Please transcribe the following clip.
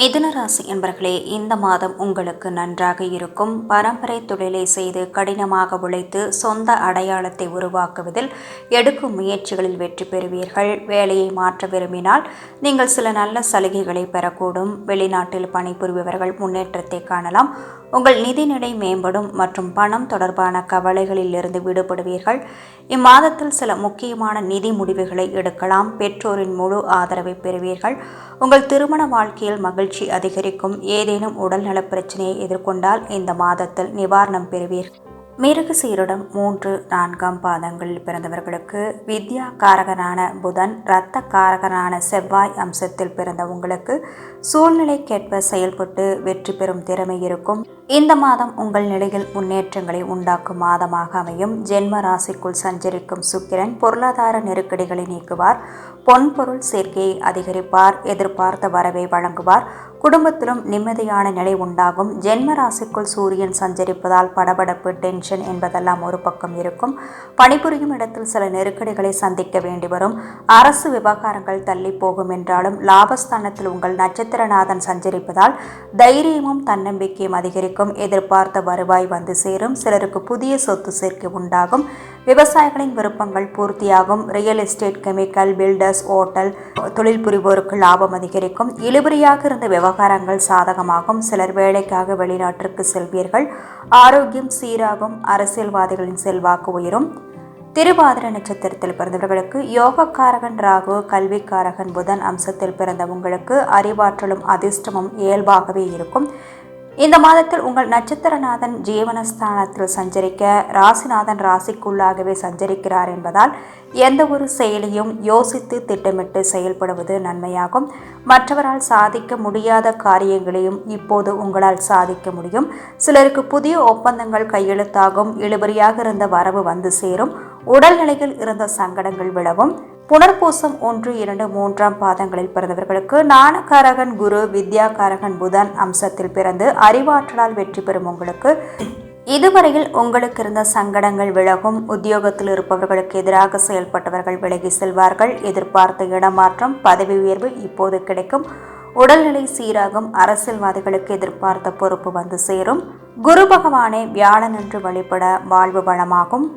மிதுன ராசி என்பர்களே, இந்த மாதம் உங்களுக்கு நன்றாக இருக்கும். பரம்பரை தொழிலை செய்து கடினமாக உழைத்து சொந்த அடையாளத்தை உருவாக்குவதில் எடுக்கும் முயற்சிகளில் வெற்றி பெறுவீர்கள். வேலையை மாற்ற விரும்பினால் நீங்கள் சில நல்ல சலுகைகளை பெறக்கூடும். வெளிநாட்டில் பணிபுரிபவர்கள் முன்னேற்றத்தை காணலாம். உங்கள் நிதிநிலை மேம்படும் மற்றும் பணம் தொடர்பான கவலைகளில் இருந்து விடுபடுவீர்கள். இம்மாதத்தில் சில முக்கியமான நிதி முடிவுகளை எடுக்கலாம். பெற்றோரின் முழு ஆதரவை பெறுவீர்கள். உங்கள் திருமண வாழ்க்கையில் மகிழ்ச்சி அதிகரிக்கும். ஏதேனும் உடல்நல பிரச்சனையை எதிர்கொண்டால் இந்த மாதத்தில் நிவாரணம் பெறுவீர்கள். மிருகசீரிடம் 3, 4 பாதங்களில் பிறந்தவர்களுக்கு வித்யா காரகனான புதன், இரத்த காரகனான செவ்வாய் அம்சத்தில் பிறந்த உங்களுக்கு சூழ்நிலைக்கேற்ப செயல்பட்டு வெற்றி பெறும் திறமை இருக்கும். இந்த மாதம் உங்கள் நிலையில் முன்னேற்றங்களை உண்டாக்கும் மாதமாக அமையும். ஜென்ம ராசிக்குள் சஞ்சரிக்கும் சுக்கிரன் பொருளாதார நெருக்கடிகளை நீக்குவார். பொன்பொருள் சேர்க்கையை அதிகரிப்பார். எதிர்பார்த்த வரவை வழங்குவார். குடும்பத்திலும் நிம்மதியான நிலை உண்டாகும். ஜென்ம ராசிக்குள் சூரியன் சஞ்சரிப்பதால் படபடப்பு, டென்ஷன் என்பதெல்லாம் ஒரு பக்கம் இருக்கும். பணிபுரியும் இடத்தில் சில நெருக்கடிகளை சந்திக்க வேண்டி வரும். அரசு விவகாரங்கள் தள்ளி போகும் என்றாலும் லாபஸ்தானத்தில் உங்கள் நட்சத்திரநாதன் சஞ்சரிப்பதால் தைரியமும் தன்னம்பிக்கையும் அதிகரிக்கும். எதிர்பார்த்த வருவாய் வந்து சேரும். சிலருக்கு புதிய சொத்து சேர்க்கை உண்டாகும். விவசாயிகளின் விருப்பங்கள் பூர்த்தியாகும். Real estate, chemical, builders, hotel தொழில் புரிவோருக்கு லாபம் அதிகரிக்கும். இழுபறியாக இருந்த விவகாரங்கள் சாதகமாகும். சிலர் வேலைக்காக வெளிநாட்டிற்கு செல்வீர்கள். ஆரோக்கியம் சீராகும். அரசியல்வாதிகளின் செல்வாக்கு உயரும். திருவாதிரை நட்சத்திரத்தில் பிறந்தவர்களுக்கு யோகக்காரகன் ராகு, கல்விக்காரகன் புதன் அம்சத்தில் பிறந்த உங்களுக்கு அறிவாற்றலும் அதிர்ஷ்டமும் இயல்பாகவே இருக்கும். இந்த மாதத்தில் உங்கள் நட்சத்திரநாதன் ஜீவனஸ்தானத்தில் சஞ்சரிக்க ராசிநாதன் ராசிக்குள்ளாகவே சஞ்சரிக்கிறார் என்பதால் எந்த ஒரு செயலையும் யோசித்து திட்டமிட்டு செயல்படுவது நன்மையாகும். மற்றவரால் சாதிக்க முடியாத காரியங்களையும் இப்போது உங்களால் சாதிக்க முடியும். சிலருக்கு புதிய ஒப்பந்தங்கள் கையெழுத்தாகும். இழுபறியாக இருந்த வரவு வந்து சேரும். உடல்நிலையில் இருந்த சங்கடங்கள் விலகும். புனர்பூசம் 1, 2, 3 பாதங்களில் பிறந்தவர்களுக்கு ஞானகாரகன் குரு, வித்யாகாரகன் புதன் அம்சத்தில் பிறந்து அறிவாற்றலால் வெற்றி பெறும் உங்களுக்கு இதுவரையில் உங்களுக்கு இருந்த சங்கடங்கள் விலகும். உத்தியோகத்தில் இருப்பவர்களுக்கு எதிராக செயல்பட்டவர்கள் விலகி செல்வார்கள். எதிர்பார்த்த இடமாற்றம், பதவி உயர்வு இப்போது கிடைக்கும். உடல்நிலை சீராகும். அரசியல்வாதிகளுக்கு எதிர்பார்த்த பொறுப்பு வந்து சேரும். குரு பகவானை வியாழனன்று வழிபட வாழ்வு வளமாகும்.